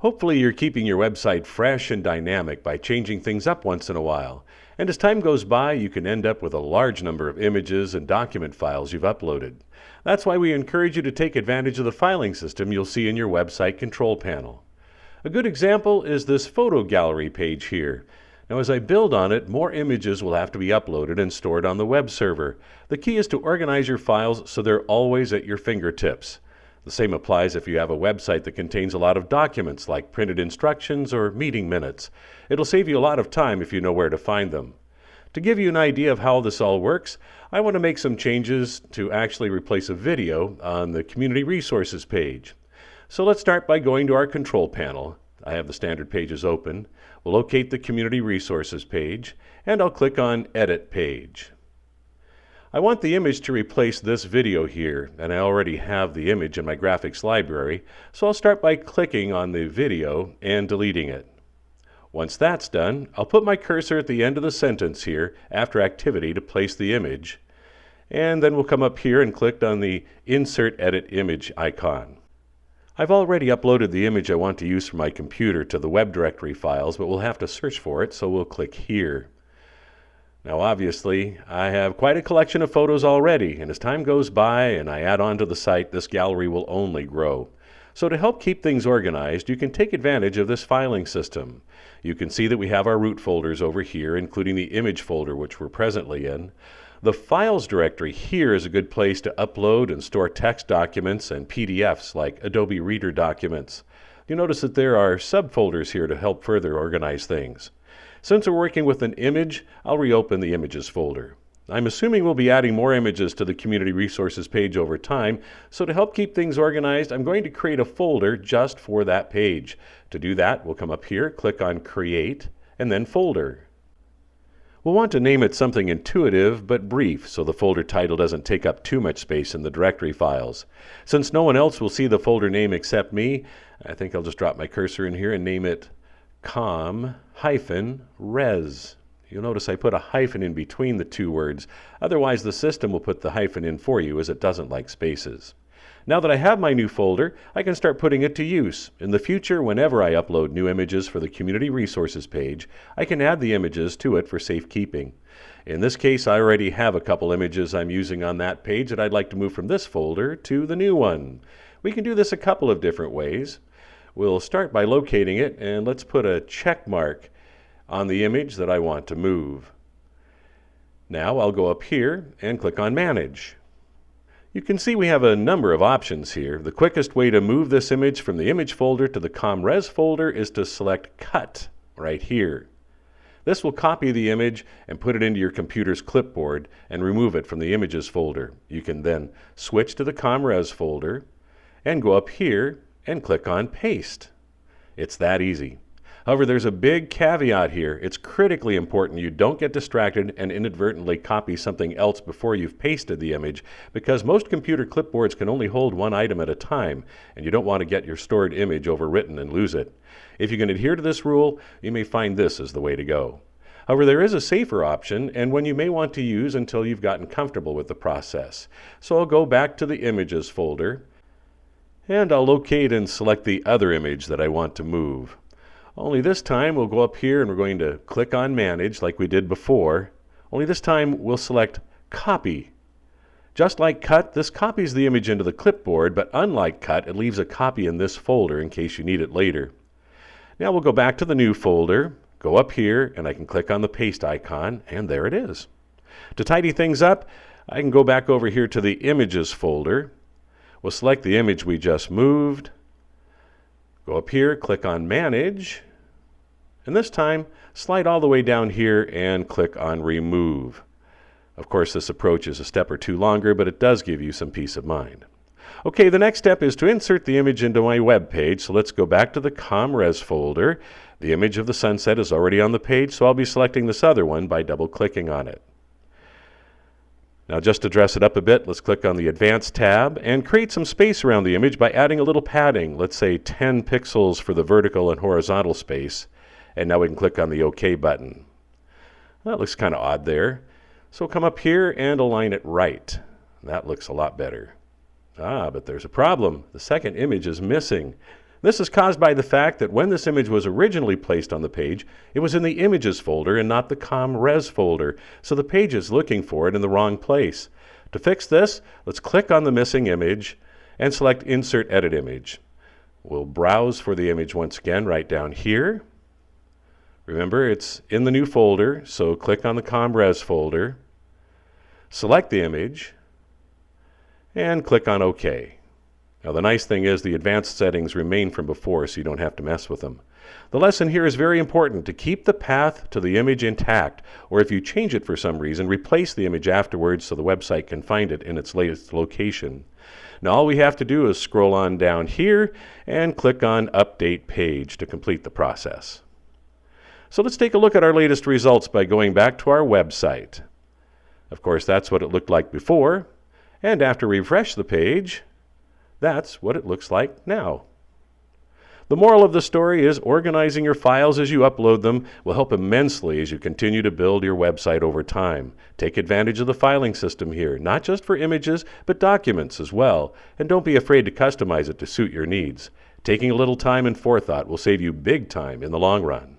Hopefully you're keeping your website fresh and dynamic by changing things up once in a while. And as time goes by, you can end up with a large number of images and document files you've uploaded. That's why we encourage you to take advantage of the filing system you'll see in your website control panel. A good example is this photo gallery page here. Now as I build on it, more images will have to be uploaded and stored on the web server. The key is to organize your files so they're always at your fingertips. The same applies if you have a website that contains a lot of documents like printed instructions or meeting minutes. It'll save you a lot of time if you know where to find them. To give you an idea of how this all works, I want to make some changes to actually replace a video on the Community Resources page. So let's start by going to our control panel. I have the standard pages open. We'll locate the Community Resources page, and I'll click on Edit Page. I want the image to replace this video here, and I already have the image in my graphics library, so I'll start by clicking on the video and deleting it. Once that's done, I'll put my cursor at the end of the sentence here after activity to place the image, and then we'll come up here and click on the Insert Edit Image icon. I've already uploaded the image I want to use for my computer to the web directory files, but we'll have to search for it, so we'll click here. Now obviously, I have quite a collection of photos already, and as time goes by and I add on to the site, this gallery will only grow. So to help keep things organized, you can take advantage of this filing system. You can see that we have our root folders over here, including the image folder which we're presently in. The Files directory here is a good place to upload and store text documents and PDFs like Adobe Reader documents. You'll notice that there are subfolders here to help further organize things. Since we're working with an image, I'll reopen the Images folder. I'm assuming we'll be adding more images to the Community Resources page over time, so to help keep things organized, I'm going to create a folder just for that page. To do that, we'll come up here, click on Create, and then Folder. We'll want to name it something intuitive but brief so the folder title doesn't take up too much space in the directory files. Since no one else will see the folder name except me, I think I'll just drop my cursor in here and name it com-res. You'll notice I put a hyphen in between the two words. Otherwise, the system will put the hyphen in for you as it doesn't like spaces. Now that I have my new folder, I can start putting it to use. In the future, whenever I upload new images for the Community Resources page, I can add the images to it for safekeeping. In this case, I already have a couple images I'm using on that page that I'd like to move from this folder to the new one. We can do this a couple of different ways. We'll start by locating it, and let's put a check mark on the image that I want to move. Now I'll go up here and click on Manage. You can see we have a number of options here. The quickest way to move this image from the image folder to the ComRes folder is to select Cut right here. This will copy the image and put it into your computer's clipboard and remove it from the Images folder. You can then switch to the ComRes folder and go up here and click on Paste. It's that easy. However, there's a big caveat here. It's critically important you don't get distracted and inadvertently copy something else before you've pasted the image, because most computer clipboards can only hold one item at a time, and you don't want to get your stored image overwritten and lose it. If you can adhere to this rule, you may find this is the way to go. However, there is a safer option, and one you may want to use until you've gotten comfortable with the process. So I'll go back to the Images folder, and I'll locate and select the other image that I want to move. Only this time we'll go up here and we're going to click on Manage like we did before. Only this time we'll select Copy. Just like Cut, this copies the image into the clipboard, but unlike Cut, it leaves a copy in this folder in case you need it later. Now we'll go back to the new folder, go up here, and I can click on the Paste icon, and there it is. To tidy things up, I can go back over here to the Images folder. We'll select the image we just moved, go up here, click on Manage, and this time slide all the way down here and click on Remove. Of course, this approach is a step or two longer, but it does give you some peace of mind. Okay, the next step is to insert the image into my web page, so let's go back to the ComRes folder. The image of the sunset is already on the page, so I'll be selecting this other one by double-clicking on it. Now just to dress it up a bit, let's click on the Advanced tab and create some space around the image by adding a little padding, let's say 10 pixels for the vertical and horizontal space. And now we can click on the OK button. That looks kind of odd there. So come up here and align it right. That looks a lot better. But there's a problem. The second image is missing. This is caused by the fact that when this image was originally placed on the page, it was in the Images folder and not the ComRes folder, so the page is looking for it in the wrong place. To fix this, let's click on the missing image and select Insert Edit Image. We'll browse for the image once again right down here. Remember, it's in the new folder, so click on the ComRes folder, select the image, and click on OK. Now the nice thing is the advanced settings remain from before, so you don't have to mess with them. The lesson here is very important to keep the path to the image intact, or if you change it for some reason, replace the image afterwards so the website can find it in its latest location. Now all we have to do is scroll on down here and click on Update Page to complete the process. So let's take a look at our latest results by going back to our website. Of course, that's what it looked like before, and after we refresh the page, that's what it looks like now. The moral of the story is organizing your files as you upload them will help immensely as you continue to build your website over time. Take advantage of the filing system here, not just for images, but documents as well, and don't be afraid to customize it to suit your needs. Taking a little time and forethought will save you big time in the long run.